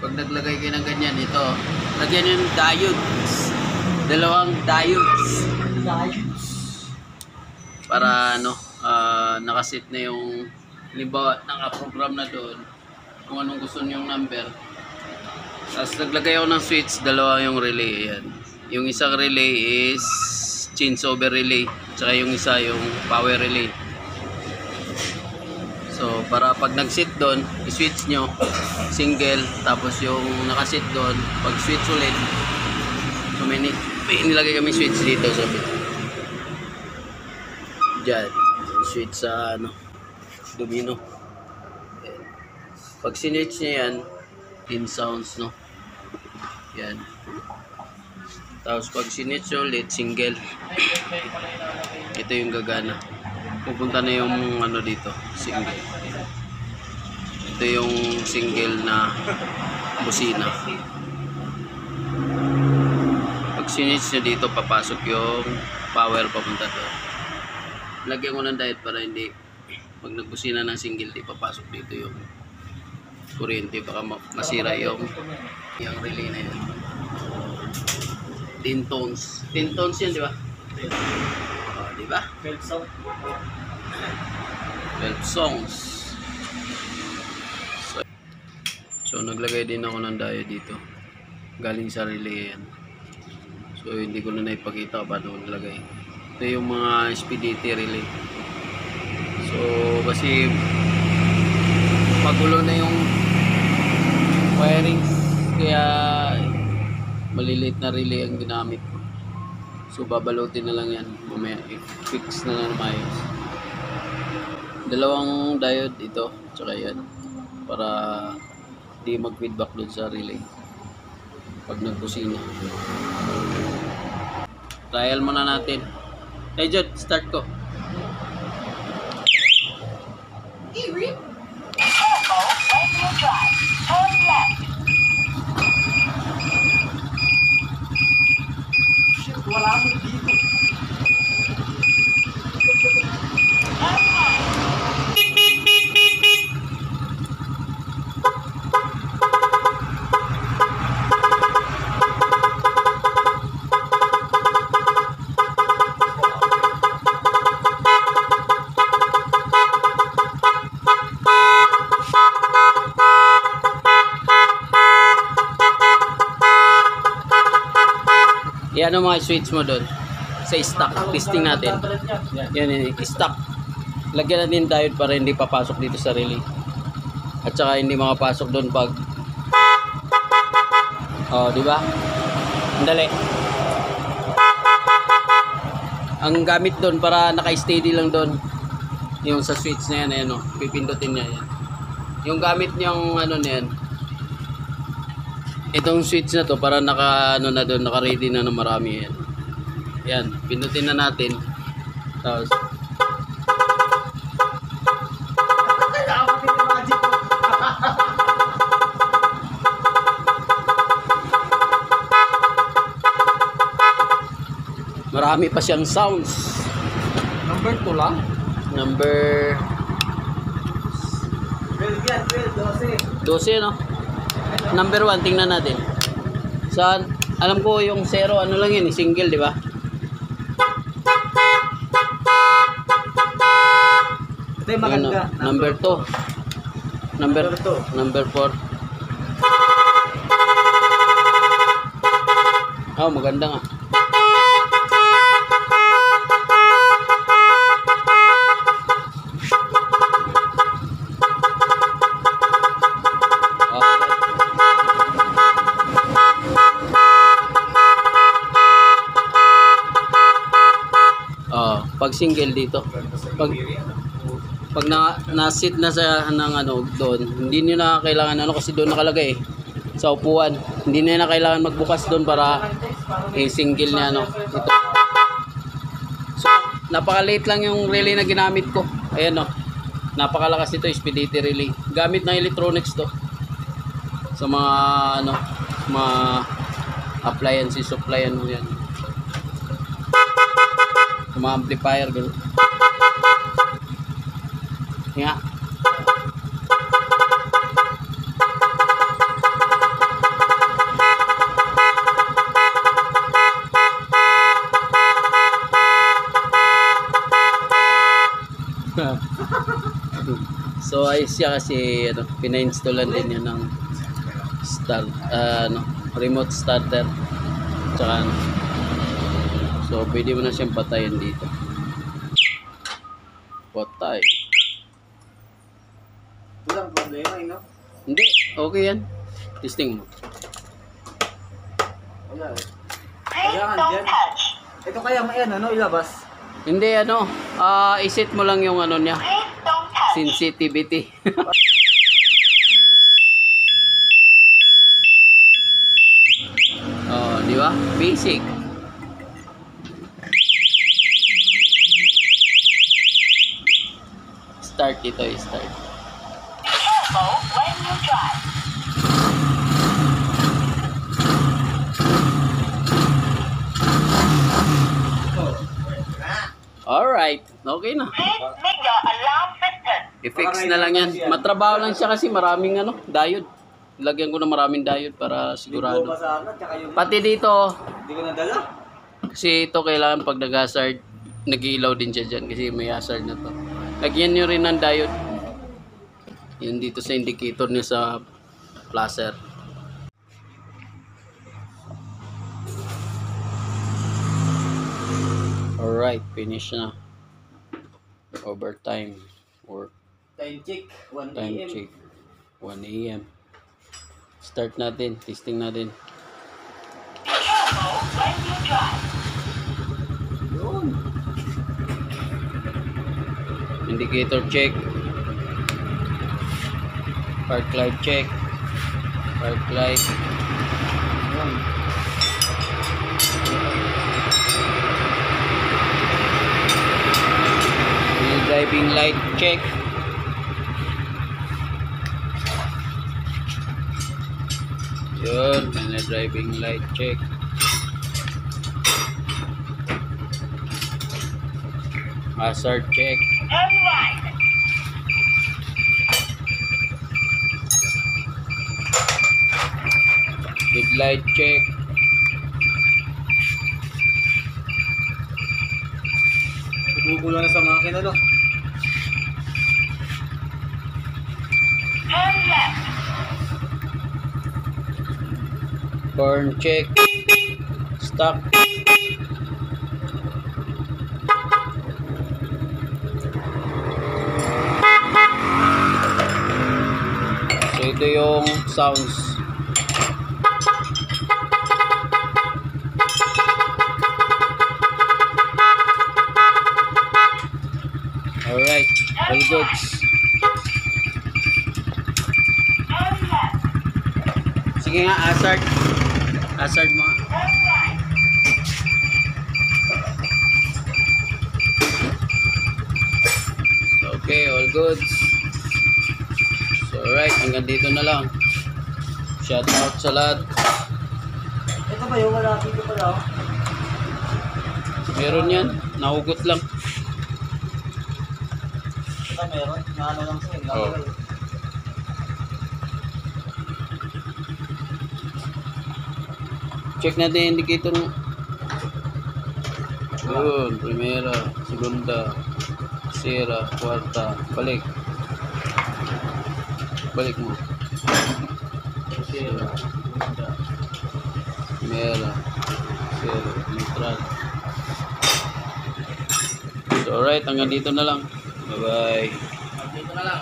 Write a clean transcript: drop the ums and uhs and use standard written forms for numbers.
pag naglagay kayo ng ganyan, ito, lagyan yung diodes. Dalawang diodes. Para ano, nakasit na yung, halimbawa, naka-program na doon kung anong gusto niyong number. Tapos naglagay ako ng switch, dalawa yung relay. Ayan. Yung isang relay is changeover relay, tsaka yung isa yung power relay. So para pag nag-sit doon, i-switch nyo single, tapos yung nakasit doon, pag switch ulit, so may nilagay kami switch dito, sabi dyan, switch sa ano, domino. Ayan. Pag sinitch nyo yan, in sounds, no, yan. Tapos pag sinitch ulit, single, ito yung gagana, pupunta na yung ano dito, single. Ito yung single na busina. Pag sinitch nyo dito, papasok yung power papunta doon. Lagyan ko ng diode para hindi, pag nagbusina ng single, di papasok dito yung kuryente, baka masira yung relay na yun. 10 tones. 10 tones yan, di ba? Di ba? 12 songs. So naglagay din ako ng diode dito. Galing sa relay yan. So hindi ko na naipakita paano naglagay. Ito yung mga SPDT relay. So kasi magulo na yung wirings, kaya maliliit na relay ang ginamit ko. So babalutin na lang yan, mamaya i-fix na lang mayos. Dalawang diode ito, tsaka yan, para di mag-feedback doon sa relay pag nagbusina. Trial muna natin. Hey Jod, start ko. Wala mo dito. Yan ang mga switch mo doon sa stock. Testing natin. Yan, stock. Lagyan natin diode para hindi papasok dito sa relay. At saka hindi makapasok doon pag di ba? Andali. Ang gamit doon para naka-steady lang doon yung sa switch na yan, ayan, pipindutin niya yan. Yung gamit niyang ano na yan, itong switch na to para naka ano na doon, naka-ready na ng marami yan. Yan, pindutin na natin. Tapos marami pa siyang sounds. Number 2 lang? Number 12, no? Number 1, tingnan natin. Saan? Alam ko yung 0, ano lang yun, single, di ba? Ito yung maganda. Number 2. Number 4. Oh, maganda nga. Pag single dito, pag na-sit na sa ng ano doon, hindi niyo na kailangan ano, kasi doon nakalagay sa upuan, hindi na kailangan magbukas doon para single niya ano. Ito. So napakaliit lang yung relay na ginamit ko. Ayan, no, napakalakas ito, SPDT relay, gamit ng electronics to sa mga ano, mga appliances, supplyan mo yan, mga amplifier, gano'n. Nga. So ayos siya kasi ano, pina-installan din yun ng start, remote starter. Tsaka ano. So pwede mo na siyang patayin dito. Patay. Walang problema, no? Hindi, okay yan. Testing mo. Wala eh. Kailangan dyan. Ito kaya may ano, ilabas. Hindi ano, iset mo lang yung ano niya. Sensitivity. Oh, di ba? Basic. Start ito, start. Careful when you drive. Alright, okay na. Please make your alarm system. I-fix na lang yan. Matrabaho lang siya kasi maraming ano, diode. Lagyan ko na maraming diode para sigurado. Goma sana, tsaka yung... Pati dito, Hindi ko nadala. kasi ito kailangan pag nag-hazard, nag-iilaw din siya dyan kasi may hazard na to. Lagyan nyo rin ng diode. Yun dito sa indicator niya sa flasher. Alright, finish na. Overtime or Time check. 1 time AM. check. 1 AM. Start natin, testing natin. Careful when you drive. Yun. Indicator check. Park light check. Park light. Yun. Wheel driving light check. Yun, may driving light check. Hazard check. Turn right. Headlight check. Bumukulo na sa makina, no? Turn left. Horn check. Stop. So ito yung sounds. Alright, all goods. Turn left. Sige nga, hazard. Hazard mo. Turn right. Okay, all goods. So alright, hanggang dito na lang. Shout out sa lahat. Ito ba yung wala dito pala? Oh? Meron yan, nahugot lang. Ito meron. Naano lang siya. Oh. Lalagay. Check natin yung indicator mo. Yun, primera, segunda, tercera, cuarta, balik. Balik mo. Tercera, segunda, primera, tercera, neutral. So alright, hanggang dito na lang. Bye bye. Dito na lang.